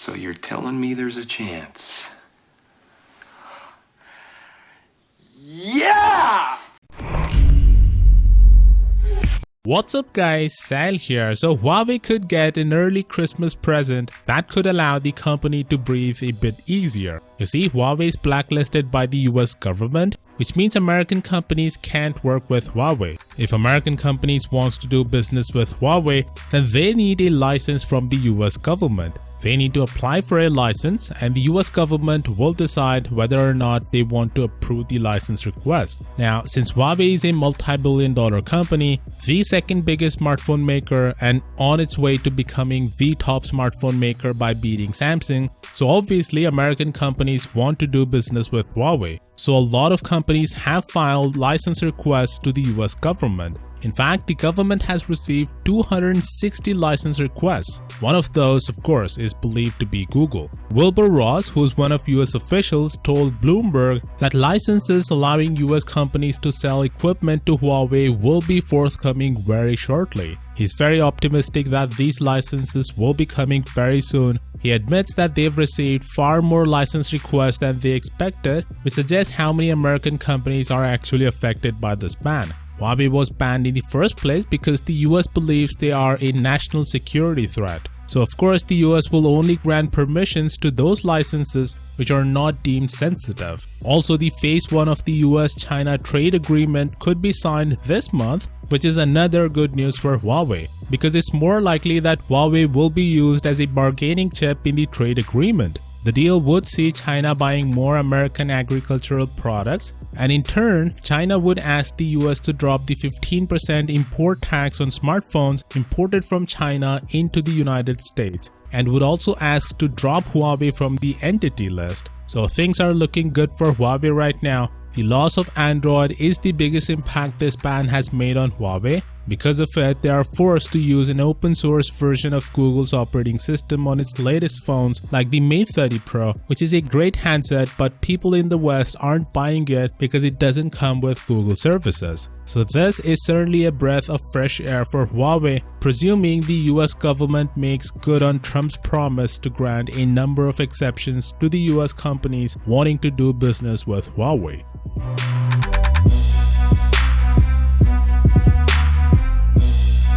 So you're telling me there's a chance? Yeah! What's up guys, Sal here. So Huawei could get an early Christmas present that could allow the company to breathe a bit easier. You see, Huawei is blacklisted by the US government, which means American companies can't work with Huawei. If American companies want to do business with Huawei, then they need a license from the US government. They need to apply for a license and the US government will decide whether or not they want to approve the license request. Now, since Huawei is a multi-billion-dollar company, the second biggest smartphone maker and on its way to becoming the top smartphone maker by beating Samsung, so obviously American companies want to do business with Huawei. So a lot of companies have filed license requests to the US government. In fact, the government has received 260 license requests. One of those, of course, is believed to be Google. Wilbur Ross, who's one of US officials, told Bloomberg that licenses allowing US companies to sell equipment to Huawei will be forthcoming very shortly. He's very optimistic that these licenses will be coming very soon. He admits that they've received far more license requests than they expected, which suggests how many American companies are actually affected by this ban. Huawei was banned in the first place because the US believes they are a national security threat. So of course the US will only grant permissions to those licenses which are not deemed sensitive. Also, the phase 1 of the US-China trade agreement could be signed this month, which is another good news for Huawei, because it's more likely that Huawei will be used as a bargaining chip in the trade agreement. The deal would see China buying more American agricultural products, and in turn, China would ask the US to drop the 15% import tax on smartphones imported from China into the United States, and would also ask to drop Huawei from the entity list. So things are looking good for Huawei right now. The loss of Android is the biggest impact this ban has made on Huawei. Because of it, they are forced to use an open source version of Google's operating system on its latest phones like the Mate 30 Pro, which is a great handset, but people in the West aren't buying it because it doesn't come with Google services. So this is certainly a breath of fresh air for Huawei, presuming the US government makes good on Trump's promise to grant a number of exceptions to the US companies wanting to do business with Huawei.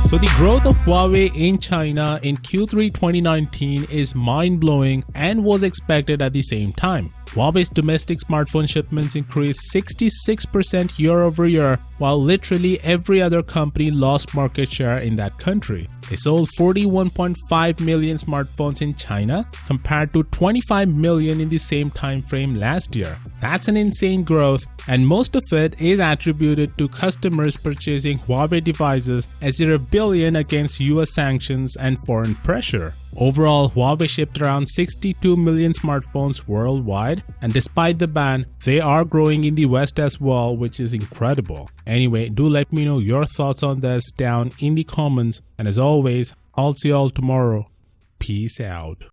So the growth of Huawei in China in Q3 2019 is mind-blowing and was expected at the same time. Huawei's domestic smartphone shipments increased 66% year over year, while literally every other company lost market share in that country. They sold 41.5 million smartphones in China compared to 25 million in the same time frame last year. That's an insane growth, and most of it is attributed to customers purchasing Huawei devices as a rebellion against US sanctions and foreign pressure. Overall, Huawei shipped around 62 million smartphones worldwide, and despite the ban, they are growing in the West as well, which is incredible. Anyway, do let me know your thoughts on this down in the comments, and as always, I'll see you all tomorrow. Peace out.